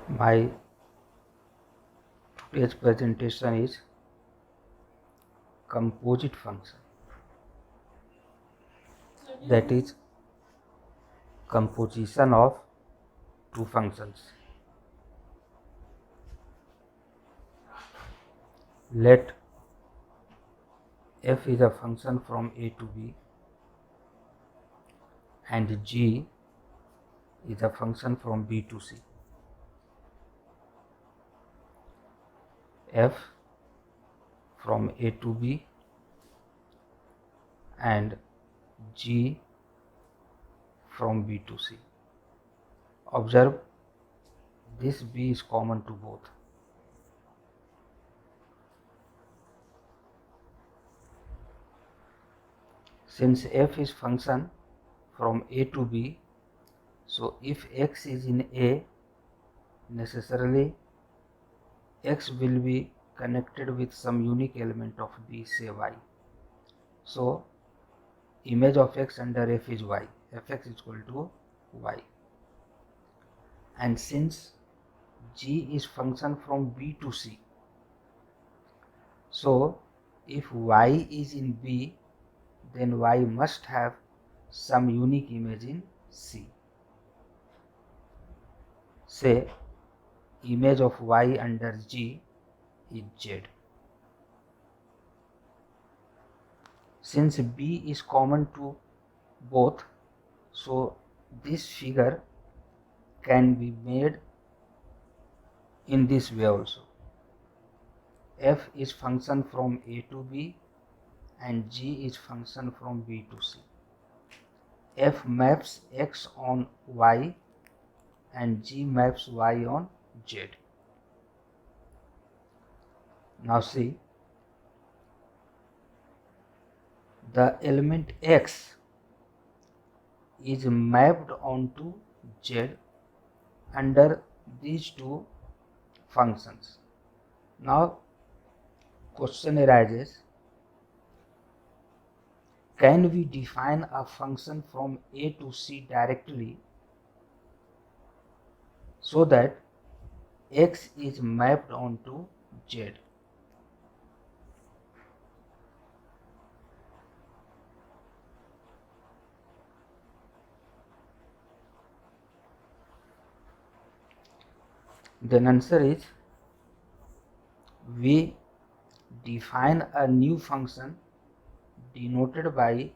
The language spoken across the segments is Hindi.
My today's presentation is composite function, that is composition of two functions. Let f is a function from a to b and g is a function from b to c. F from a to b and g from b to c. Observe, this b is common to both. Since f is function from a to b, so if x is in a, necessarily x will be connected with some unique element of b, say y. So image of x under f is y, fx is equal to y. And since g is function from b to c, so if y is in b, then y must have some unique image in c. Say image of y under g is z. Since b is common to both, so this figure can be made in this way also. F is function from a to b and g is function from b to c. F maps x on y and g maps y on z. Now see, the element x is mapped onto z under these two functions. Now question arises, can we define a function from a to c directly so that x is mapped onto z? Then answer is, we define a new function denoted by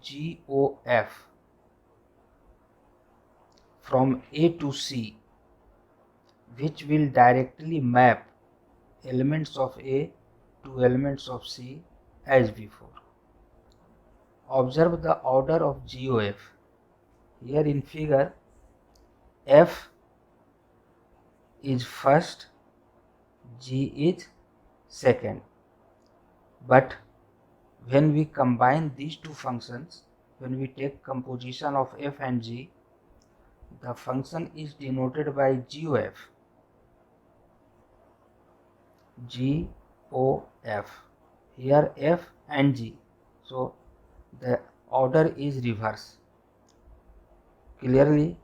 GOF from a to c, which will directly map elements of a to elements of c as before. Observe the order of GOF. Here in figure, f is first, g is second. But when we combine these two functions, when we take composition of f and g, the function is denoted by GOF. GOF. Here f and g. So the order is reverse. Clearly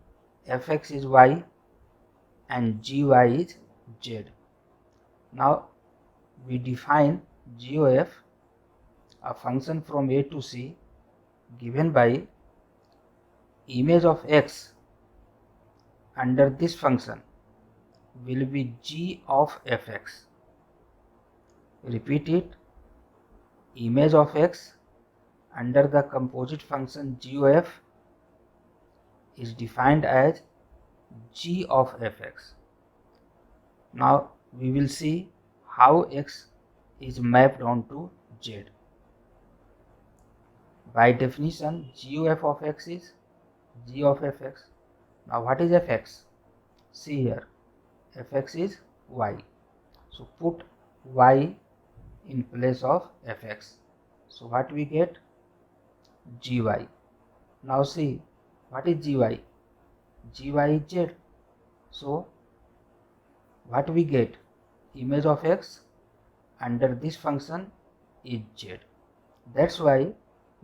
fx is y and gy is z. Now we define GOF, a function from a to c, given by image of x under this function will be g of fx. Repeat it, image of x under the composite function GOF is defined as g of fx. Now we will see how x is mapped onto z. By definition, GOF of x is g of fx. Now what is fx? See here, fx is y. So put y in place of fx. So what we get? gy. Now see, what is gy? gy is z. So what we get? Image of x under this function is z. That's why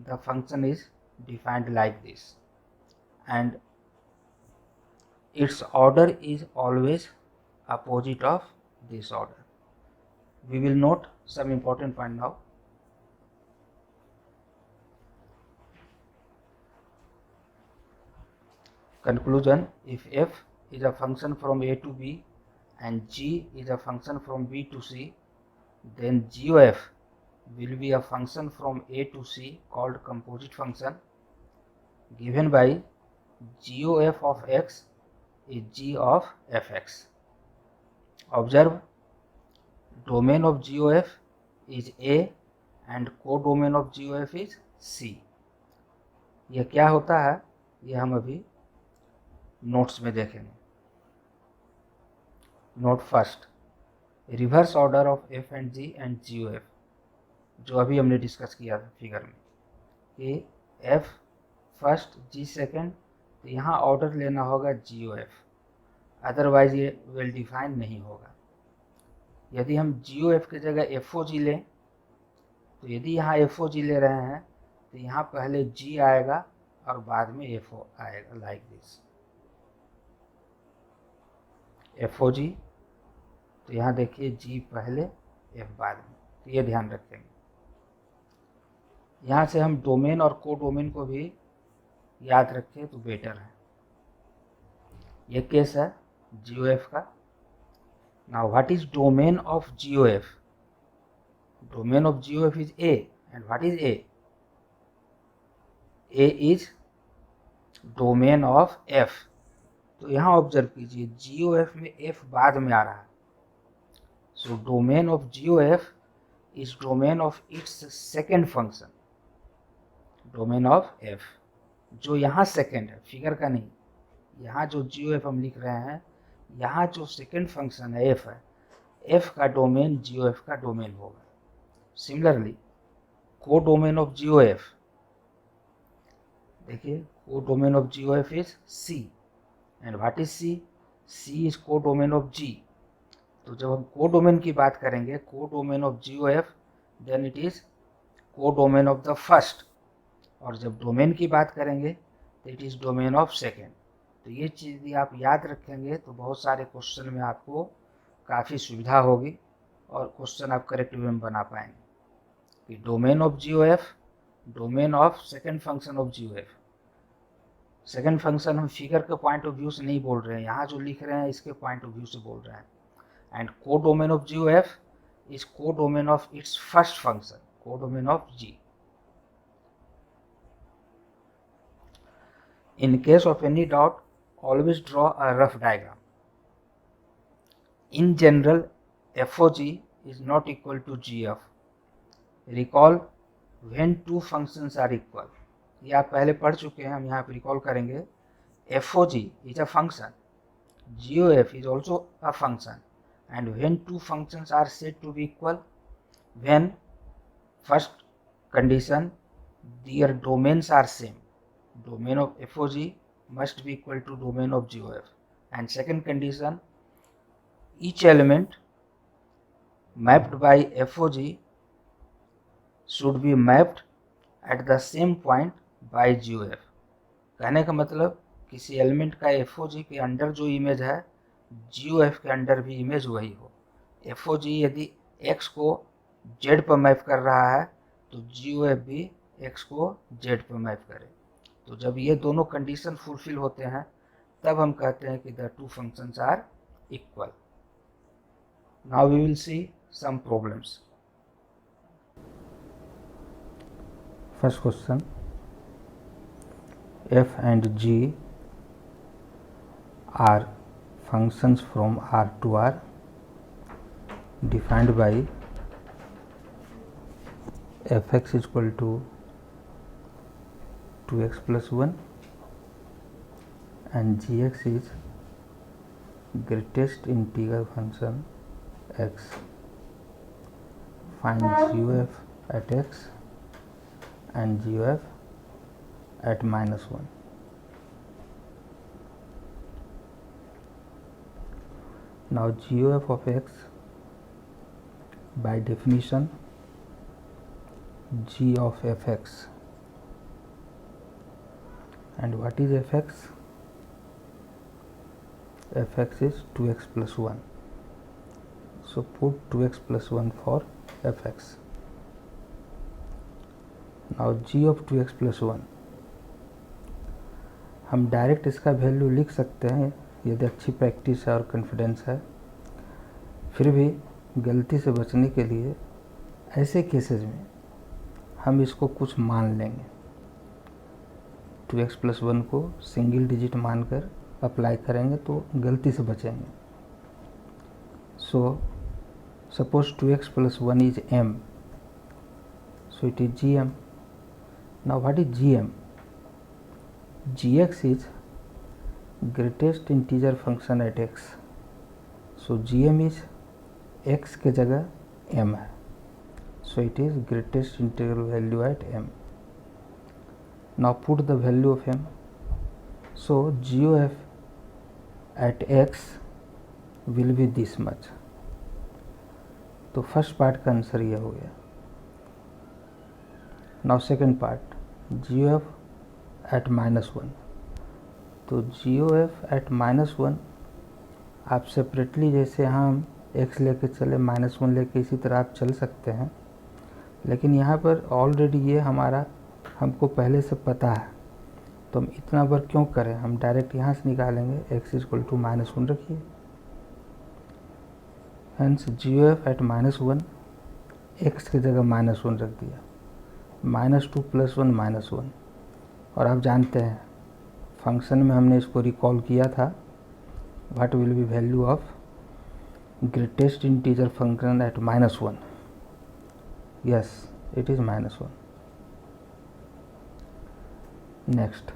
the function is defined like this. And its order is always opposite of this order. We will note some important point now. Conclusion: if f is a function from a to b and g is a function from b to c, then g of f will be a function from a to c called composite function given by g of f of x is g of fx. Observe, domain of g of f is a and codomain of ji O F is C. यह क्या होता है यह हम अभी नोट्स में देखेंगे. Note first, reverse order of F and G O F, जो अभी हमने डिस्कस किया था फिगर में कि एफ फर्स्ट जी सेकेंड, तो यहाँ ऑर्डर लेना होगा जी ओ एफ, अदरवाइज ये वेल डिफाइन नहीं होगा. यदि हम जी ओ एफ की जगह एफ ओ जी लें, तो यदि यहाँ एफ ओ जी ले रहे हैं तो यहाँ पहले जी आएगा और बाद में एफ ओ आएगा, लाइक दिस. एफ ओ जी, तो यहाँ देखिए जी पहले एफ बाद में, तो ये ध्यान रखेंगे. यहाँ से हम डोमेन और को डोमेन को भी याद रखें तो बेटर है. ये केस है जी ओ एफ का. Now what is domain of ji O F? Domain of GOF is A, and what is A? A is domain of F. तो यहाँ ऑब्जर्व कीजिए GOF में F बाद में आ रहा है. So domain of GOF is domain of its second function, domain of F, जो यहाँ सेकेंड है, फिगर का नहीं. यहाँ जो GOF हम लिख रहे हैं, यहाँ जो सेकेंड फंक्शन है F है, F का डोमेन GOF का डोमेन होगा. Similarly, codomain of GOF, देखिए codomain of GOF is C, and what is C? C is codomain of G. तो जब हम कोडोमेन की बात करेंगे, codomain of GOF, then it is codomain of the first, और जब डोमेन की बात करेंगे तो it is domain of second. तो ये चीज़ यदि आप याद रखेंगे तो बहुत सारे क्वेश्चन में आपको काफ़ी सुविधा होगी और क्वेश्चन आप करेक्ट वे में बना पाएंगे. कि domain of ji O F, domain of second function of ji O F. Second function हम फिगर के पॉइंट ऑफ व्यू से नहीं बोल रहे हैं, यहाँ जो लिख रहे हैं इसके पॉइंट ऑफ व्यू से बोल रहे हैं. And codomain of ji O F is codomain of its first function, codomain of g. In case of any doubt, always draw a rough diagram. In general, FOG is not equal to GF. Recall when two functions are equal. ये आप पहले पढ़ चुके हैं, हम यहाँ पर रिकॉल करेंगे. FOG is a function, GOF is also a function, and when two functions are said to be equal, when first condition their domains are same, domain of FOG must be equal to domain of GOF, and second condition, each element mapped by FOG should be mapped at the same point by GOF. कहने का मतलब किसी एलिमेंट का FOG के अंडर जो इमेज है, GOF के अंडर भी इमेज वही हो. FOG यदि X को Z पर मैप कर रहा है तो GOF भी X को Z पर मैप करे. तो जब ये दोनों कंडीशन फुलफिल होते हैं तब हम कहते हैं कि the two functions are equal. Now we will see some problems. First question, f and g are functions from R to R defined by fx is equal to 2x plus 1 and gx is greatest integer function x. Find GOF at x and GOF at minus 1. Now GOF of x, by definition, g of fx. And what is fx? fx is 2x plus 1. So put 2x plus 1 for fx. Now g of 2x plus 1, हम डायरेक्ट इसका वैल्यू लिख सकते हैं यदि अच्छी प्रैक्टिस है और कॉन्फिडेंस है। फिर भी गलती से बचने के लिए ऐसे केसेस में हम इसको कुछ मान लेंगे। 2x प्लस 1 को सिंगल डिजिट मानकर अप्लाई करेंगे तो गलती से बचेंगे। So suppose 2x plus 1 is m, so it is gm. Now what is gm? gx is greatest integer function at x. So gm is x के जगह m है, so it is greatest integral value at m. Now put the value of m. So GOF at x will be this much. तो फर्स्ट पार्ट का आंसर यह हो गया। Now second part, GOF at -1। तो GOF एट -1 आप सेपरेटली, जैसे हम x लेके चले -1 लेके, इसी तरह आप चल सकते हैं, लेकिन यहाँ पर ऑलरेडी ये हमारा हमको पहले से पता है, तो हम इतना बार क्यों करें, हम डायरेक्ट यहाँ से निकालेंगे। x इक्वल टू -1 रखिए, हेंस GOF एट -1, x की जगह -1 रख दिया, -2 + 1 -1। और आप जानते हैं फंक्शन में हमने इसको रिकॉल किया था, what will be value of greatest integer function at -1? Yes, it is -1। Next,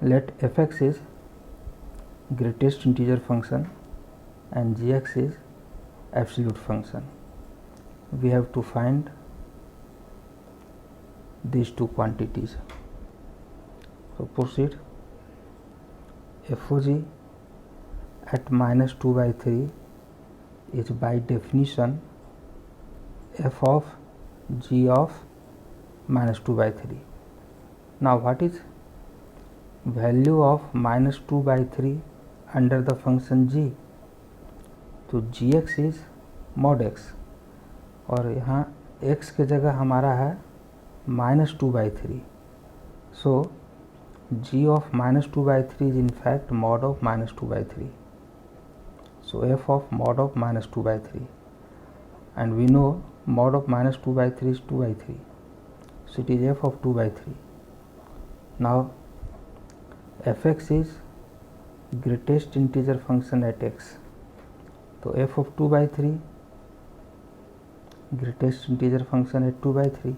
let fx is greatest integer function and gx is absolute function. We have to find these two quantities. So proceed. FOG at -2/3 is by definition f of g of -2/3. Now what is value of -2/3 under the function g? तो gx is mod x, और यहाँ x के जगह हमारा है -2/3, so g of -2/3 is in fact mod of -2/3, so f of mod of -2/3, and we know mod of -2/3 is 2/3, so it is f of 2/3. Now fx is greatest integer function at x, तो f of 2/3 greatest integer function है 2/3,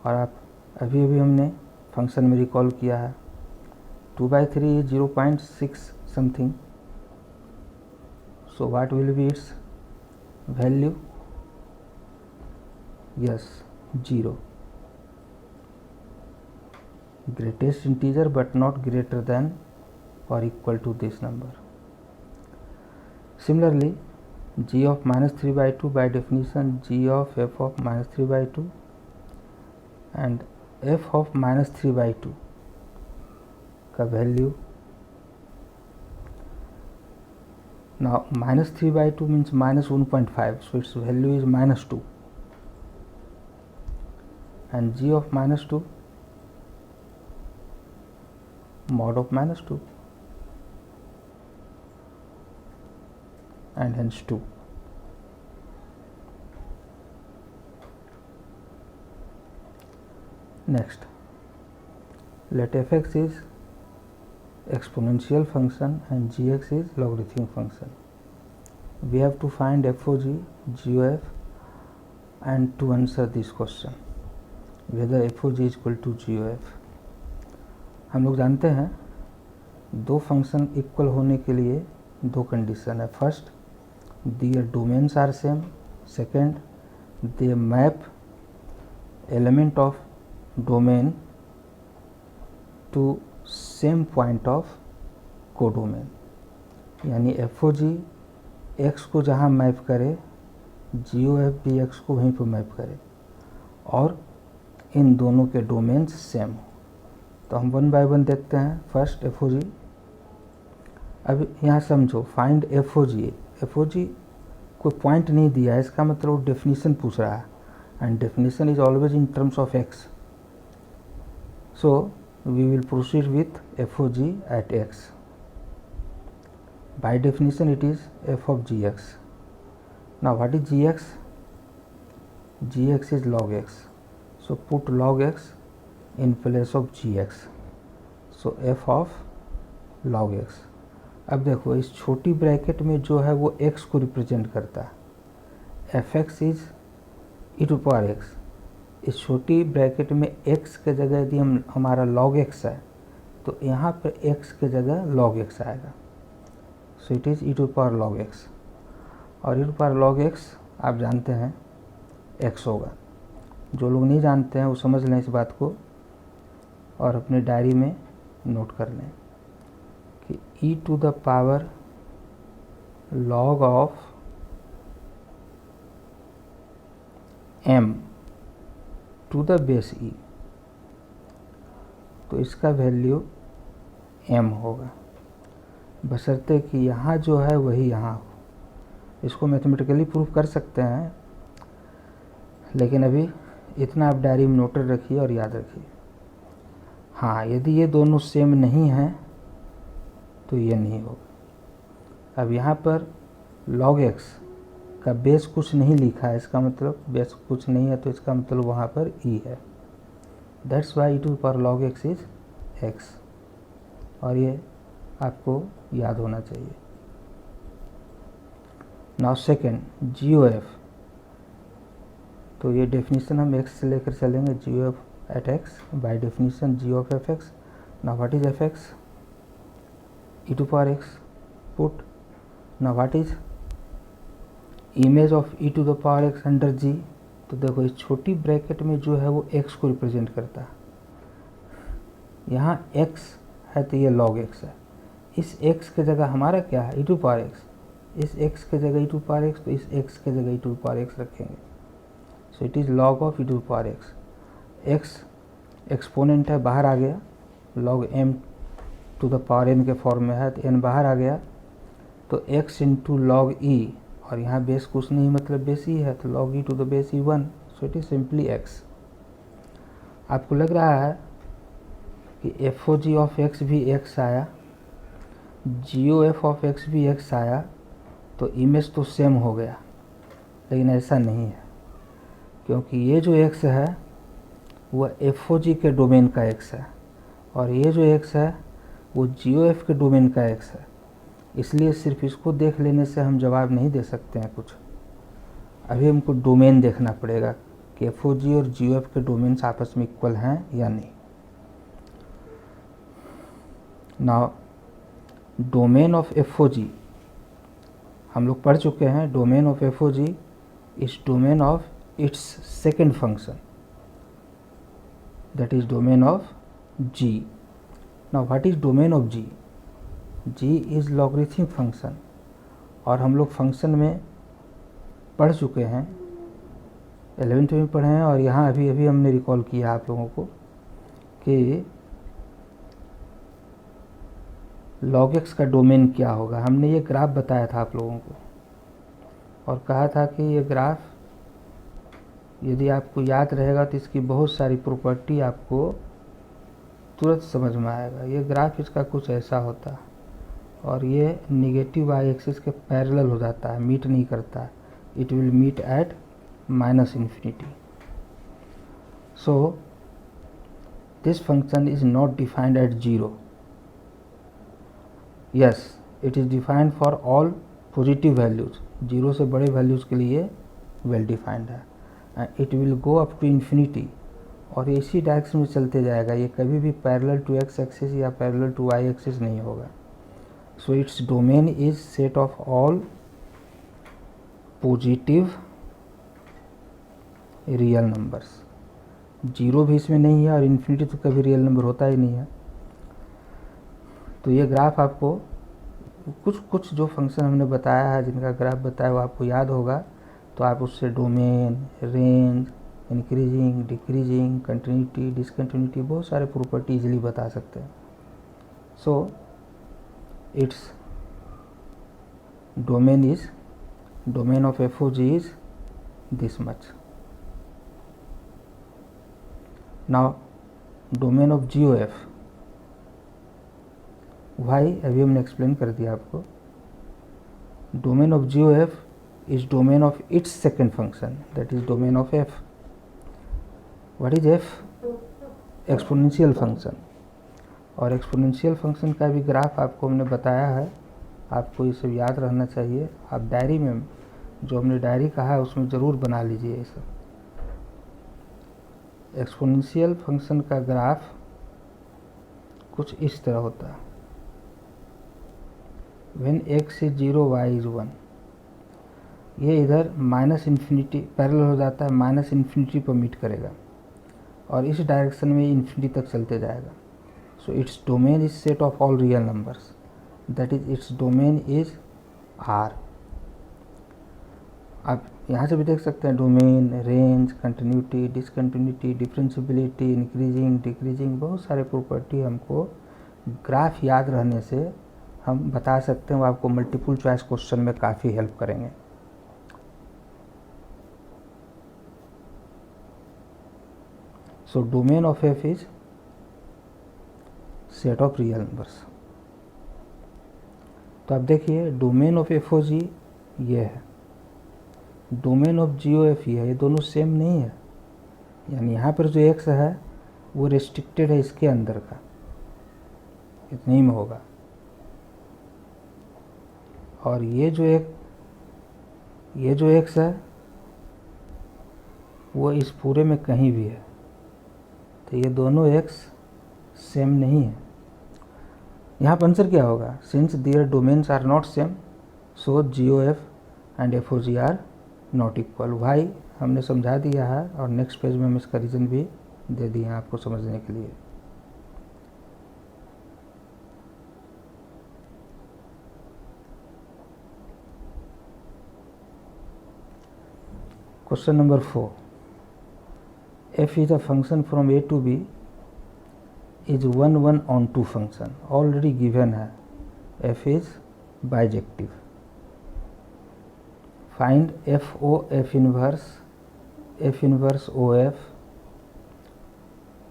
और आप अभी हमने फंक्शन में रिकॉल किया है 2/3 0.6 something, so what will be it's value? Yes, 0, greatest integer but not greater than or equal to this number. Similarly, g of -3/2 by definition g of f of -3/2 and f of -3/2 का value, now -3/2 means -1.5, so its value is -2, and g of -2 mod of -2, and hence 2. Next, let fx is exponential function and gx is logarithmic function. We have to find FOG, GOF, and to answer this question whether FOG is equal to GOF. हम लोग जानते हैं दो फंक्शन इक्वल होने के लिए दो कंडीशन है। First, their domains are same. Second, they map element of domain to same point of codomain, यानी FOG x को जहाँ मैप करे GOF भी x को वहीं पर मैप करे और इन दोनों के डोमेन्स सेम हो। तो हम वन बाय वन देखते हैं। फर्स्ट एफ ओ जी। अब यहाँ समझो, फाइंड एफ ओ जी। एफ ओ जी कोई पॉइंट नहीं दिया है, इसका मतलब वो डेफिनेशन पूछ रहा है, and definition is always in terms of X. So we will proceed with F O ji at X. By definition it is F of G X. Now what is G X? G X is log x. So put log x in place of gx. So f of log x. अब देखो इस छोटी ब्रैकेट में जो है वो x को रिप्रेजेंट करता है। F X is E to power X. इस छोटी ब्रैकेट में x के जगह यदि हमारा log x है तो यहाँ पर x के जगह log x आएगा। So it is E to power log x। और E to power log x आप जानते हैं x होगा। जो लोग नहीं जानते हैं वो समझ लें इस बात को और अपने डायरी में नोट कर लें कि e to the power log of m to the base e, तो इसका वैल्यू m होगा, बशर्ते कि यहाँ जो है वही यहाँ हो। इसको मैथमेटिकली प्रूव कर सकते हैं, लेकिन अभी इतना आप डायरी में नोट रखिए और याद रखिए। हाँ, यदि ये दोनों सेम नहीं हैं तो ये नहीं होगा। अब यहाँ पर log x का बेस कुछ नहीं लिखा है, इसका मतलब बेस कुछ नहीं है, तो इसका मतलब वहाँ पर e है। That's why e to power log x is x, और ये आपको याद होना चाहिए। Now second, GOF। तो ये डेफिनेशन हम x से लेकर चलेंगे, GOF at x by definition g of F X. Now what is F X? E to power x पुट। Now what is image of E to the power x under g? तो देखो इस छोटी ब्रैकेट में जो है वो x को रिप्रेजेंट करता है। यहाँ x है तो ये log x है। इस x के जगह हमारा क्या है? ई टू पावर x। इस x के जगह ई टू पावर x, तो इस x के जगह ई टू पावर x रखेंगे। So it is log of E to power x। x exponent है, बाहर आ गया, log m to the power n के फॉर्म में है तो n बाहर आ गया, तो x इंटू log e, और यहाँ बेस कुछ नहीं मतलब बेस e है, तो log e to the base e 1। So it is simply x। आपको लग रहा है कि F O G of x भी x आया, GOF ऑफ x भी x आया, तो इमेज तो सेम हो गया, लेकिन ऐसा नहीं है, क्योंकि ये जो x है वह एफ ओ जी के डोमेन का x है, और ये जो x है वो GOF के डोमेन का x है। इसलिए सिर्फ इसको देख लेने से हम जवाब नहीं दे सकते हैं कुछ। अभी हमको डोमेन देखना पड़ेगा कि एफ ओ जी और GOF के डोमेन्स आपस में इक्वल हैं या नहीं। Now domain of F O g हम लोग पढ़ चुके हैं। Domain of F O g is domain of its second function, that is domain of g. Now what is domain of g? g is logarithmic function, और हम लोग फंक्शन में पढ़ चुके हैं, 11th में पढ़े हैं, और यहाँ अभी अभी हमने रिकॉल किया आप लोगों को कि log x का डोमेन क्या होगा। हमने ये ग्राफ बताया था आप लोगों को और कहा था कि ये ग्राफ यदि आपको याद रहेगा तो इसकी बहुत सारी प्रॉपर्टी आपको तुरंत समझ में आएगा। ये ग्राफ इसका कुछ ऐसा होता है, और ये निगेटिव वाई एक्सिस के पैरेलल हो जाता है, मीट नहीं करता है। It will meet at minus infinity. So this function is not defined at 0। Yes, it is defined for all positive values. 0 से बड़े वैल्यूज़ के लिए वेल डिफाइंड है। It will go up to infinity, और इसी डायरेक्शन में चलते जाएगा। ये कभी भी पैरेलल टू एक्स एक्सिस या पैरेलल टू वाई एक्सिस नहीं होगा। So its domain is set of all positive real numbers. 0 भी इसमें नहीं है और इन्फिनिटी तो कभी रियल नंबर होता ही नहीं है। तो ये ग्राफ आपको कुछ जो फंक्शन हमने बताया है, जिनका ग्राफ बताया वो आपको याद होगा, तो आप उससे domain, range, increasing, decreasing, continuity, discontinuity, बहुत सारे प्रॉपर्टी इजीली बता सकते हैं. So it's domain of FOG is this much. Now domain of GOF, why अभी हमने एक्सप्लेन कर दिया आपको. domain of GOF is domain of its second function, that is domain of F. What is F? Exponential function. और एक्सपोनेंशियल फंक्शन का भी ग्राफ आपको हमने बताया है, आपको ये सब याद रहना चाहिए. आप डायरी में, जो हमने डायरी कहा है उसमें ज़रूर बना लीजिए ये सब. एक्सपोनेंशियल फंक्शन का ग्राफ कुछ इस तरह होता है. When x is 0 y is 1, ये इधर माइनस इन्फिनिटी पैरेलल हो जाता है, माइनस इन्फिनिटी पर मीट करेगा और इस डायरेक्शन में इन्फिनिटी तक चलते जाएगा. So its domain is set of all real numbers, that is its domain is R. आप यहाँ से भी देख सकते हैं domain, range, continuity, discontinuity, differentiability, increasing, decreasing, बहुत सारे प्रॉपर्टी हमको ग्राफ याद रहने से हम बता सकते हैं. वो आपको मल्टीपल चॉइस क्वेश्चन में काफ़ी हेल्प करेंगे. So domain of F is set of real numbers. तो आप देखिए डोमेन ऑफ FOG ये है, डोमेन ऑफ GOF ये है, ये दोनों सेम नहीं है. यानी यहाँ पर जो x है वो रेस्ट्रिक्टेड है इसके अंदर का, इतने ही में होगा. और ये जो x है वो इस पूरे में कहीं भी है. तो ये दोनों x सेम नहीं है. यहाँ पर आंसर क्या होगा? Since their domains are not same so GOF and FOG are not equal. Why हमने समझा दिया है और नेक्स्ट पेज में हम इसका रीज़न भी दे दिए हैं आपको समझने के लिए. Question number 4. F is a function from A to B is 1 on 2 function. Already given है. F is bijective. Find FO, F inverse OF,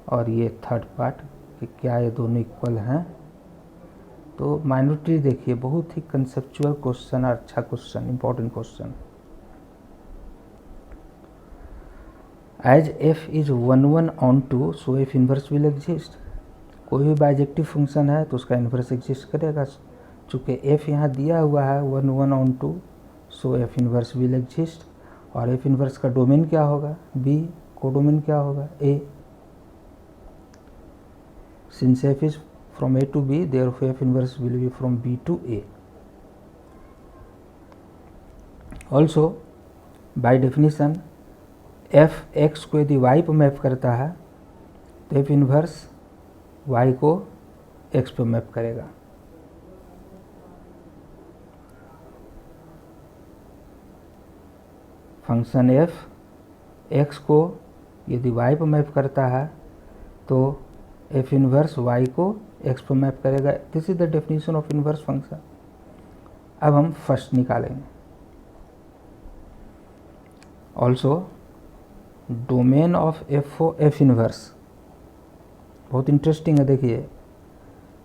और ये थर्ड पार्ट कि क्या ये दोनों इक्वल हैं. तो माइनॉरिटी देखिए, बहुत ही कंसेप्चुअल क्वेश्चन और अच्छा question, important question. As F is 1 on 2 so F inverse will exist. कोई भी बाइजेक्टिव फंक्शन है तो उसका इन्वर्स एग्जिस्ट करेगा. चूँकि F यहाँ दिया हुआ है 1 on 2 so F inverse will exist. और F इनवर्स का डोमेन क्या होगा? B. कोडोमेन क्या होगा? A. Since F is from A to B, therefore F inverse will be from B to A. Also by definition F x को यदि y पर मैप करता है तो F इनवर्स y को x पर मैप करेगा. फंक्शन F x को यदि y पर मैप करता है तो F इनवर्स y को x पर मैप करेगा. This is the definition of inverse function. अब हम फर्स्ट निकालेंगे. Also domain of F inverse बहुत इंटरेस्टिंग है. देखिए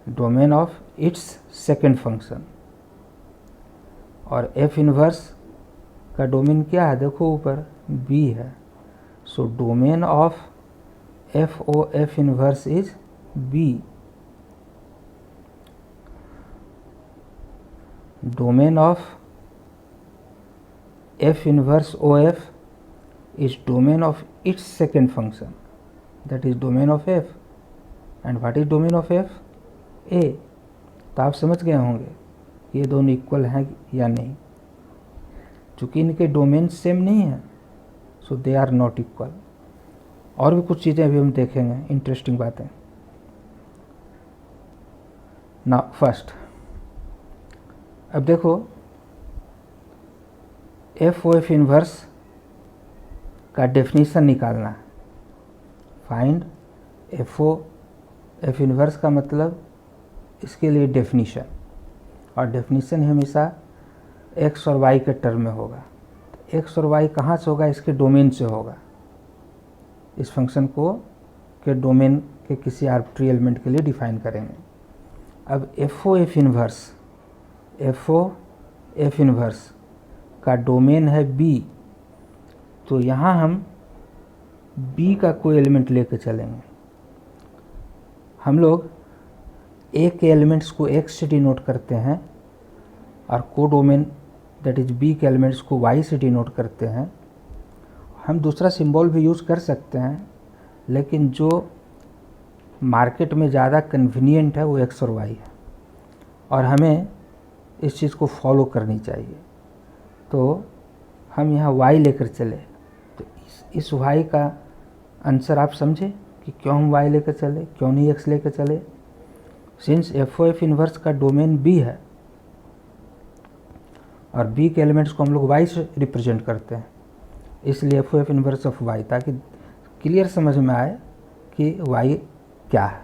domain of its second function और F इनवर्स का डोमेन क्या है? देखो ऊपर B है. So domain of F inverse is B. Domain of F inverse OF is domain of its second function, that is domain of F. and what is domain of F? A. तो आप समझ गए होंगे ये दोनों इक्वल हैं या नहीं. चूँकि इनके डोमेन सेम नहीं है सो दे आर नॉट इक्वल. और भी कुछ चीज़ें अभी हम देखेंगे, इंटरेस्टिंग बातें. ना फर्स्ट अब देखो F इनवर्स का डेफिनीशन निकालना है। फाइंड एफ इनवर्स का मतलब इसके लिए डेफिनीशन, और डेफिनीशन हमेशा एक्स और वाई के टर्म में होगा। तो एक्स और वाई कहाँ से होगा? इसके डोमेन से होगा। इस फंक्शन को के डोमेन के किसी आर्बिट्री एलिमेंट के लिए डिफाइन करेंगे। अब एफ ओ एफ इनवर्स का डोमेन है बी, तो यहाँ हम बी का कोई एलिमेंट लेके चलेंगे। हम लोग ए के एलिमेंट्स को एक्स से डिनोट करते हैं और को डोमेन दैट इज बी के एलिमेंट्स को वाई से डिनोट करते हैं। हम दूसरा सिंबल भी यूज़ कर सकते हैं, लेकिन जो मार्केट में ज़्यादा कन्वीनियंट है वो एक्स और वाई है, और हमें इस चीज़ को फॉलो करनी चाहिए। तो हम यहाँ वाई लेकर चले, तो इस वाई का आंसर आप समझे कि क्यों हम वाई लेकर चले, क्यों नहीं एक्स लेकर चले। Since F O F inverse का डोमेन बी है और बी के एलिमेंट्स को हम लोग वाई से रिप्रेजेंट करते हैं, इसलिए F O F inverse of Y, ताकि क्लियर समझ में आए कि वाई क्या है।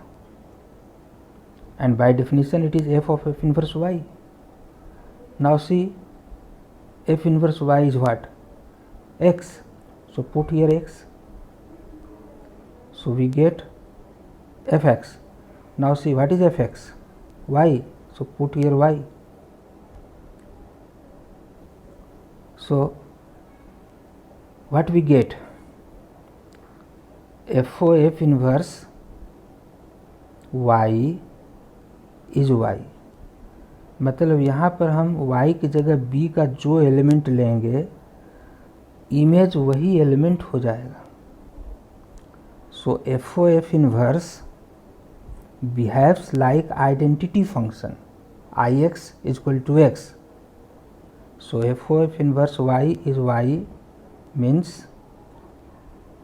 And by definition it is F of F inverse Y. Now see f inverse y is what? X. So put here x. So we get fx. Now see what is fx? Y. So put here y. So what we get? f o f inverse y is y. मतलब यहाँ पर हम y की जगह b का जो एलिमेंट लेंगे, इमेज वही एलिमेंट हो जाएगा। So f O F inverse behaves like identity function i x is equal to x. So f O F inverse y is y means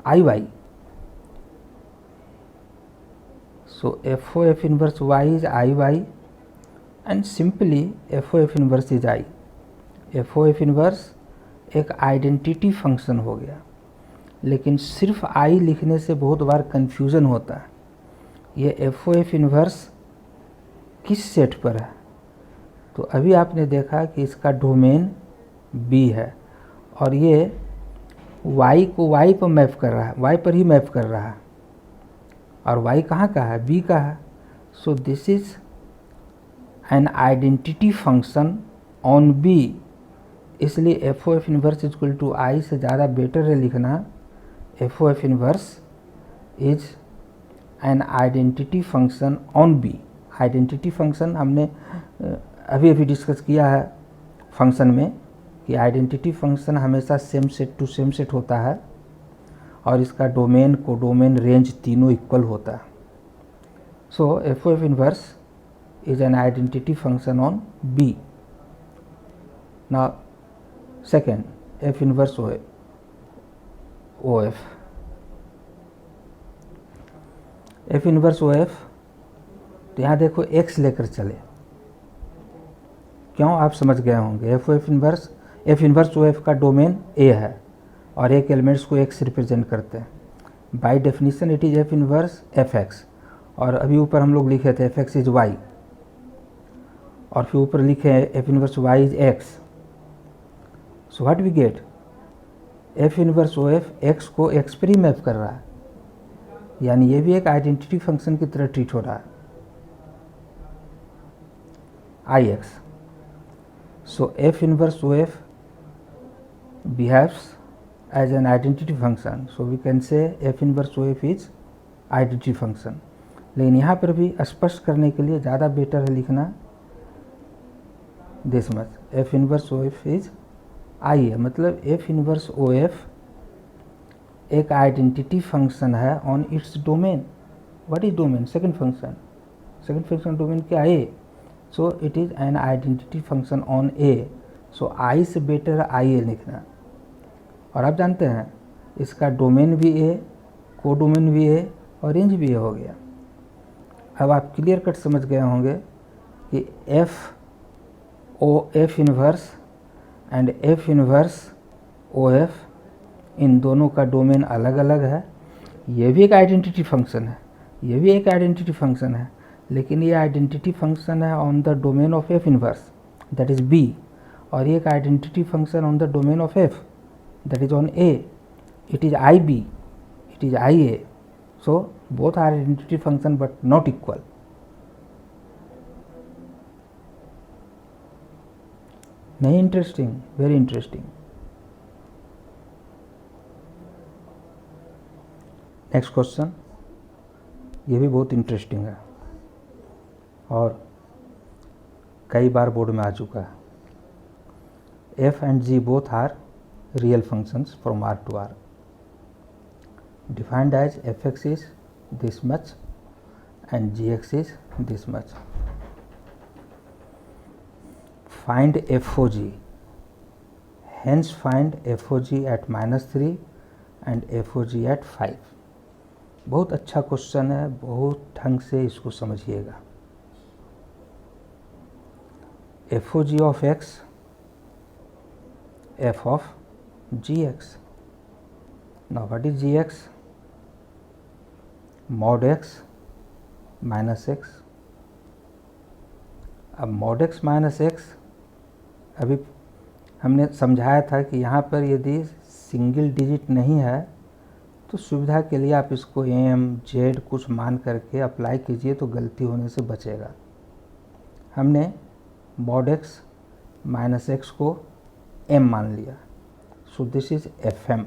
i y. So f O F inverse y is i y and simply f O F inverse is i. F O F inverse एक आइडेंटिटी फंक्शन हो गया, लेकिन सिर्फ आई लिखने से बहुत बार कंफ्यूजन होता है। ये एफ ओ एफ इनवर्स किस सेट पर है? तो अभी आपने देखा कि इसका डोमेन बी है और ये वाई को वाई पर मैप कर रहा है, वाई पर ही मैप कर रहा है, और वाई कहाँ का है? बी का है। So this is an identity function on b, इसलिए F O F inverse is equal to i से ज़्यादा बेटर है लिखना f O F inverse is an identity function on b. Identity function हमने अभी अभी डिस्कस किया है फंक्शन में कि आइडेंटिटी फंक्शन हमेशा same set to same set होता है और इसका डोमेन को डोमेन रेंज तीनों इक्वल होता है। So f O F inverse is an identity function on B. Now second, F inverse OF. F inverse OF, तो यहाँ देखो X लेकर चले, क्यों आप समझ गए होंगे। F इनवर्स OF का डोमेन A है और एक एलिमेंट्स को X रिप्रेजेंट करते हैं। Bye definition it is F inverse FX, और अभी ऊपर हम लोग लिखे थे FX इज Y, और फिर ऊपर लिखे F inverse Y is X. So what we get? F inverse O F X को एक्स पर ही मैप कर रहा है, यानी ये भी एक आइडेंटिटी फंक्शन की तरह ट्रीट हो रहा है, i x. So f inverse O f behaves as an identity function, so we can say f inverse O F is identity function. लेकिन यहाँ पर भी स्पष्ट करने के लिए ज़्यादा बेटर है लिखना this much, f inverse O F is i है, मतलब एफ इनवर्स ओ एफ एक आइडेंटिटी फंक्शन है on its domain. What is domain? Second function domain क्या है? So it is an identity function on a. सो आई से बेटर है आई ए लिखना, और आप जानते हैं इसका डोमेन भी ए, को डोमेन भी ए और रेंज भी ए हो गया। अब आप क्लियर कट समझ गए होंगे कि f inverse and f inverse O f इन दोनों का डोमेन अलग अलग है। ये भी एक आइडेंटिटी फंक्शन है, ये भी एक आइडेंटिटी फंक्शन है, लेकिन ये आइडेंटिटी फंक्शन है on the domain of F inverse that is B, और ये एक identity function on the domain of F that is on A. It is IB, it is IA. So both are identity function but not equal. नहीं interesting, very interesting. Next question, ये भी बहुत इंटरेस्टिंग है और कई बार बोर्ड में आ चुका है. F and G both are real functions from R to R. Defined as fx is this much and gx is this much. Find FOG. Hence find FOG at -3 and FOG at 5. बहुत अच्छा क्वेश्चन है, बहुत ढंग से इसको समझिएगा. FOG of x, f of gx. Now what is gx? mod x minus x. अब mod x माइनस एक्स अभी हमने समझाया था कि यहाँ पर यदि सिंगल डिजिट नहीं है तो सुविधा के लिए आप इसको एम जेड कुछ मान करके अप्लाई कीजिए तो गलती होने से बचेगा. हमने mod x माइनस एक्स को m मान लिया, सो this is fm.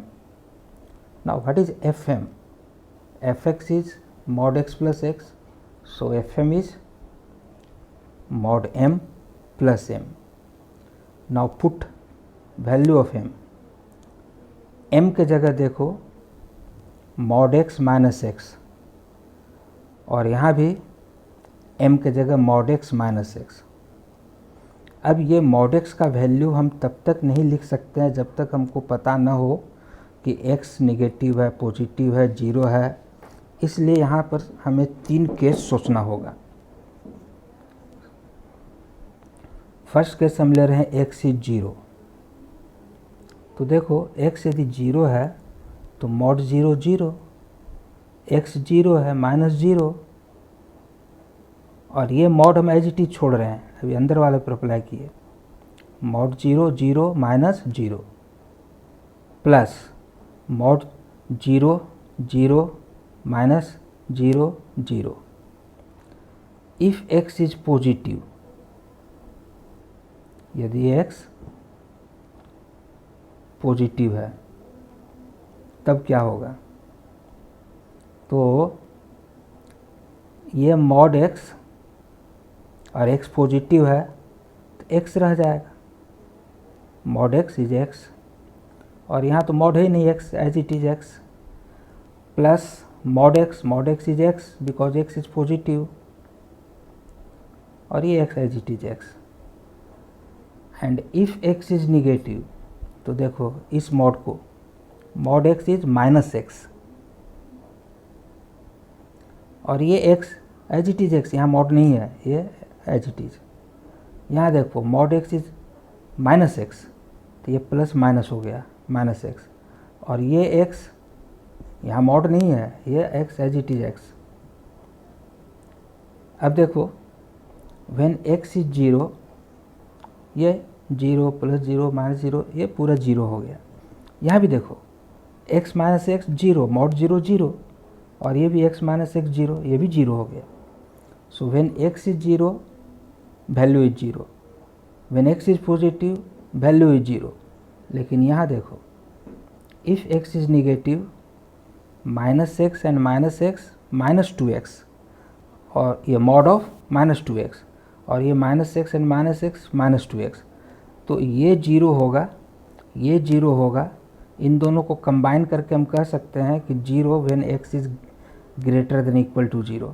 Now what is fm? fx is mod x plus x, so fm is mod m plus m. Now put value of m. m के जगह देखो mod x minus x, और यहाँ भी m के जगह mod x minus x. अब ये mod x का वैल्यू हम तब तक नहीं लिख सकते हैं जब तक हमको पता ना हो कि x निगेटिव है, पॉजिटिव है, जीरो है. इसलिए यहाँ पर हमें 3 केस सोचना होगा. फर्स्ट केस हम ले रहे हैं x इज 0. तो देखो x यदि 0 है तो mod 0 0, x 0 है -0, और ये mod हम एज इट इज छोड़ रहे हैं, अभी अंदर वाले पर अप्लाई किए. mod 0 0 -0 plus mod 0 0 -0 0. If x is positive, यदि x पॉजिटिव है तब क्या होगा? तो ये mod x और x पॉजिटिव है तो x रह जाएगा, mod x इज x, और यहाँ तो mod है ही नहीं, x as it is x, plus mod x is x because x is positive, और ये x as it is x. And if x is negative, तो देखो इस mod को mod x इज -x, और ये x as it is x, यहाँ mod नहीं है, ये एज इट इज. यहाँ देखो mod x इज -x, तो ये प्लस माइनस हो गया -x, और ये x यहाँ mod नहीं है, ये x as it is x. अब देखो व्हेन x इज 0, ये 0 + 0 -0, ये पूरा 0 हो गया. यहाँ भी देखो x - x 0, mod 0 0, और ये भी x - x 0, ये भी 0 हो गया. So when x is 0 value is 0, when x is positive value is 0. लेकिन यहाँ देखो if x is negative -x and -x -2x, और ये mod ऑफ -2x, और ये -x एंड -x -2x, तो ये 0 होगा, ये 0 होगा. इन दोनों को कंबाइन करके हम कह सकते हैं कि 0 when x is greater than equal to 0.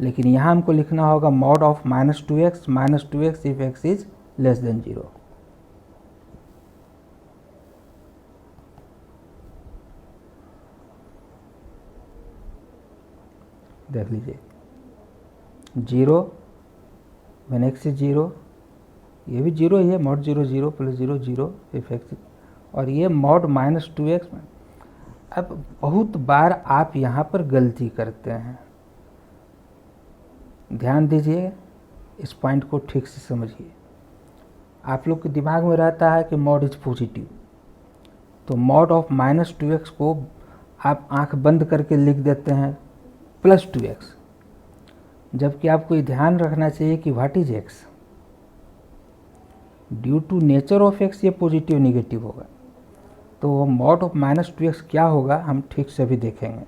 लेकिन यहाँ हमको लिखना होगा mod of -2x if x is less than 0. देख लीजिए 0 व्हेन x इज 0, ये भी 0 ही है, mod 0 0 + 0 0 इफ x, और ये मॉड माइनस 2x। अब बहुत बार आप यहाँ पर गलती करते हैं, ध्यान दीजिए, इस पॉइंट को ठीक से समझिए। आप लोग के दिमाग में रहता है कि मॉड इज पॉजिटिव, तो मॉड ऑफ माइनस 2x को आप आंख बंद करके लिख देते हैं प्लस 2x, जबकि आपको ये ध्यान रखना चाहिए कि what is x। Due to nature of x ये पॉजिटिव निगेटिव होगा, तो मॉड ऑफ माइनस 2x क्या होगा हम ठीक से भी देखेंगे।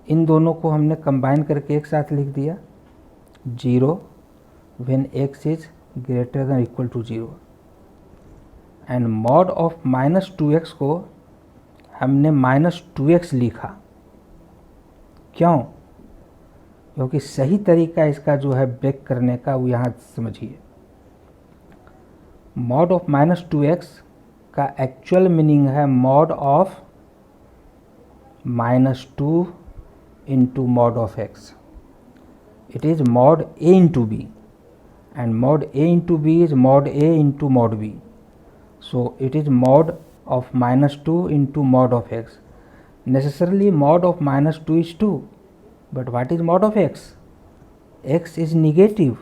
इन दोनों को हमने कंबाइन करके एक साथ लिख दिया, 0 when x is greater than equal to 0, and mod of minus 2x को हमने माइनस 2x लिखा। क्यों? क्योंकि सही तरीका इसका जो है ब्रेक करने का वो यहाँ समझिए। मॉड ऑफ माइनस 2x का एक्चुअल मीनिंग है mod of minus 2 into mod of x. It is mod a into b, and mod a into b is mod a into mod b. So it is mod of minus 2 into mod of x. Necessarily mod of minus 2 is 2, but what is mod of x? x is negative.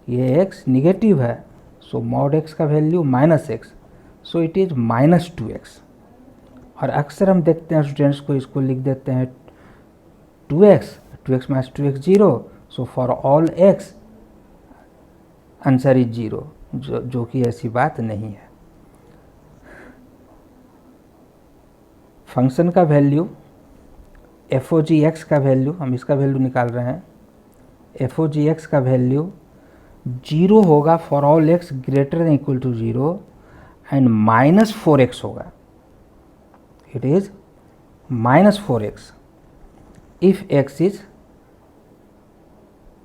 ये x negative है, so mod x का value minus x, so it is minus 2x. और अक्सर हम देखते हैं स्टूडेंट्स को इसको लिख देते हैं 2x minus 2x 0, so for all x answer is 0, जो कि ऐसी बात नहीं है। फंक्शन का वैल्यू एफ ओ जी एक्स का वैल्यू, हम इसका वैल्यू निकाल रहे हैं, एफ ओ जी एक्स का वैल्यू 0 होगा for all X greater than equal to 0, and minus 4x होगा। It is minus 4x if x is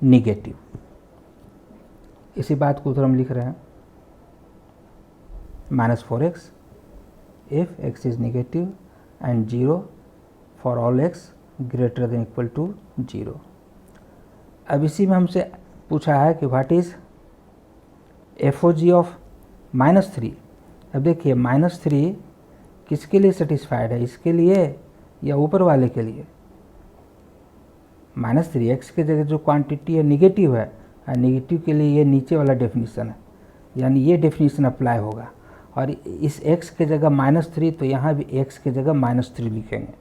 negative। इसी बात को उधर हम लिख रहे हैं, minus 4x if x is negative and 0 for all x greater than equal to 0। अब इसी में हमसे पूछा है कि what is F O G of minus 3। अब देखिए माइनस 3 किसके लिए सेटिस्फाइड है, इसके लिए या ऊपर वाले के लिए? माइनस 3 एक्स के जगह जो क्वांटिटी है निगेटिव है, और निगेटिव के लिए ये नीचे वाला डेफिनेशन है, यानी ये डेफिनेशन अप्लाई होगा। और इस x के जगह माइनस 3, तो यहाँ भी x के जगह माइनस 3 लिखेंगे।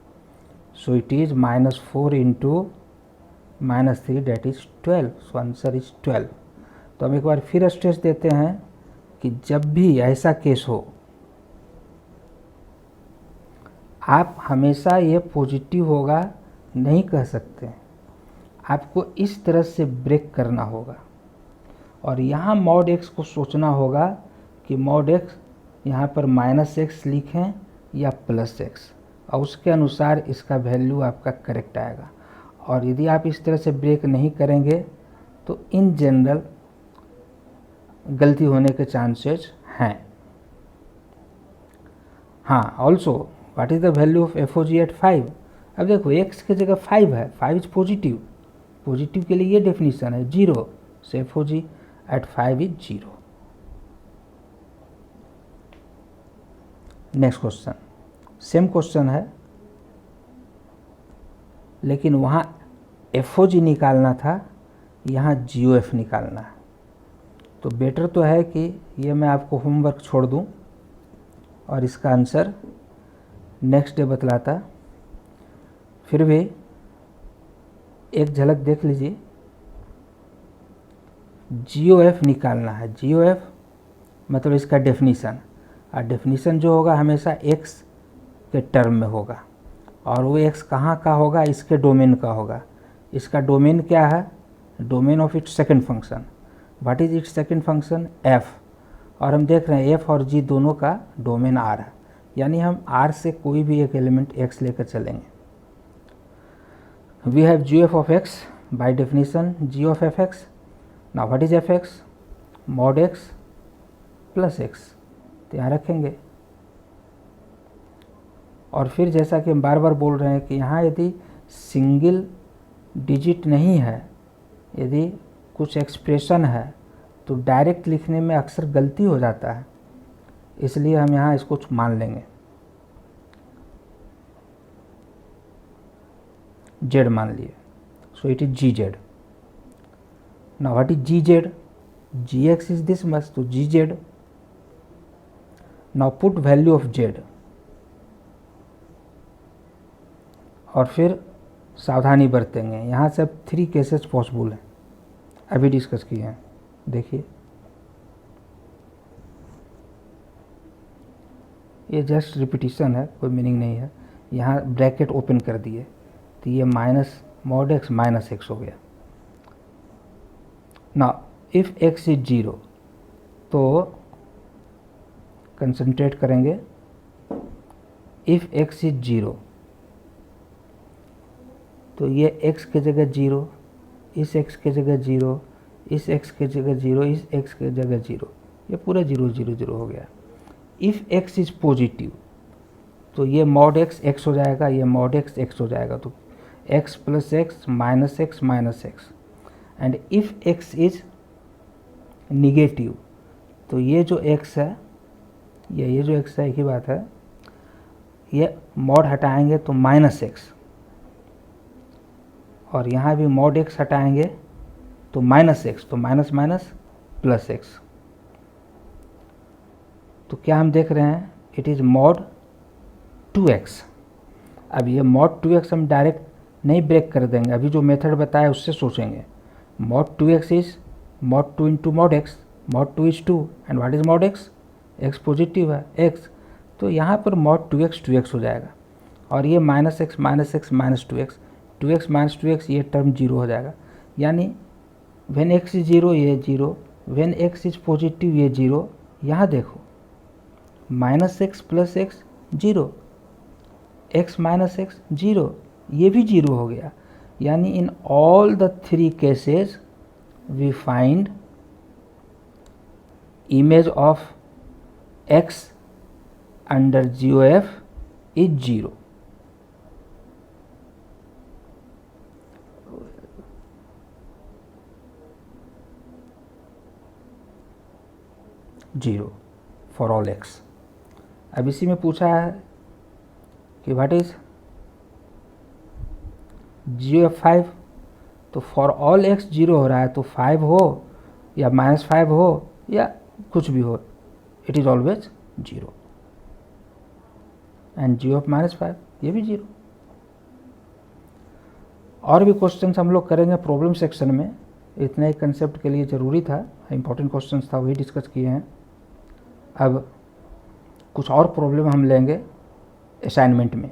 सो it is minus 4 into minus 3 that is 12, so answer is 12। तो हम एक बार फिर स्ट्रेस देते हैं कि जब भी ऐसा केस हो, आप हमेशा ये पॉजिटिव होगा नहीं कह सकते, आपको इस तरह से ब्रेक करना होगा। और यहाँ मॉड एक्स को सोचना होगा कि मॉड एक्स यहाँ पर माइनस एक्स लिखें या प्लस एक्स, और उसके अनुसार इसका वैल्यू आपका करेक्ट आएगा। और यदि आप इस तरह से ब्रेक नहीं करेंगे तो इन जनरल गलती होने के चांसेस हैं। हाँ, also what is the value of F O ji at 5। अब देखो x के जगह 5 है, 5 इज पॉजिटिव, पॉजिटिव के लिए ये डेफिनेशन है 0, so f O ji at 5 is 0। Next question, same question है, लेकिन वहाँ एफ ओ जी निकालना था, यहाँ जी ओ एफ निकालना है। तो बेटर तो है कि ये मैं आपको होमवर्क छोड़ दूँ और इसका आंसर नेक्स्ट डे बतलाता। फिर भी एक झलक देख लीजिए, जी ओ एफ निकालना है। जी ओ एफ मतलब इसका डेफिनीसन, और डेफिनीसन जो होगा हमेशा एक्स के टर्म में होगा, और वो एक्स कहाँ का होगा, इसके डोमेन का होगा। इसका डोमेन क्या है, domain of it's second function. What is it's second function, F. और हम देख रहे हैं एफ और जी दोनों का डोमेन आर है, यानी हम आर से कोई भी एक एलिमेंट एक्स लेकर चलेंगे। We have G F of X by definition G of F X. Now what is F X, mod X plus X, तो यहाँ रखेंगे। और फिर जैसा कि हम बार बार बोल रहे हैं कि यहाँ यदि सिंगल डिजिट नहीं है, यदि कुछ एक्सप्रेशन है, तो डायरेक्ट लिखने में अक्सर गलती हो जाता है, इसलिए हम यहाँ इसको मान लेंगे, z मान लिए. So it is gz. Now what is gz? gx is this much, तो gz. Now put value of z. और फिर सावधानी बरतेंगे, यहाँ से अब 3 केसेस पॉसिबल हैं, अभी डिस्कस किए हैं. देखिए ये जस्ट रिपीटिशन है, कोई मीनिंग नहीं है. यहाँ ब्रैकेट ओपन कर दिए तो ये minus mod x minus x हो गया. ना इफ़ एक्स इज 0 तो कंसंट्रेट करेंगे, इफ़ एक्स इज 0 तो ये x की जगह 0, इस x की जगह 0, इस x की जगह 0, इस x की जगह 0, ये पूरा 0 0 0 हो गया. इफ़ x इज पॉजिटिव तो ये मॉड x x हो जाएगा, ये मॉड x x हो जाएगा, तो x plus x minus x minus x. And if x is negative तो ये जो x है, ये जो x है, एक ही बात है, ये मॉड हटाएंगे तो माइनस एक्स, और यहाँ भी मॉड एक्स हटाएंगे तो माइनस एक्स, तो माइनस माइनस प्लस एक्स. तो क्या हम देख रहे हैं, इट इज़ मॉड 2x. अब ये मॉड 2x हम डायरेक्ट नहीं ब्रेक कर देंगे, अभी जो मेथड बताया उससे सोचेंगे. Mod 2x is mod 2 into mod x, mod 2 is 2 and what is mod x, x positive है x, तो यहाँ पर मॉड 2x हो जाएगा, और ये minus x minus x minus 2x minus 2x, ये टर्म 0 हो जाएगा. यानी व्हेन x इज 0 ये 0, व्हेन x इज पॉजिटिव ये 0. यहाँ देखो minus X plus X 0, x minus X 0, ये भी 0 हो गया. यानी in all the 3 cases we find image of x under GOF is 0. Zero for all X. अब इसी में पूछा है कि व्हाट इज GOF 5, तो फॉर ऑल एक्स 0 हो रहा है, तो 5 हो या -5 हो या कुछ भी हो, it is always 0. And GOF -5 ये भी 0. और भी क्वेश्चंस हम लोग करेंगे प्रॉब्लम सेक्शन में, इतना ही कंसेप्ट के लिए ज़रूरी था, इंपॉर्टेंट क्वेश्चंस था, वही डिस्कस किए हैं. अब कुछ और प्रॉब्लम हम लेंगे असाइनमेंट में.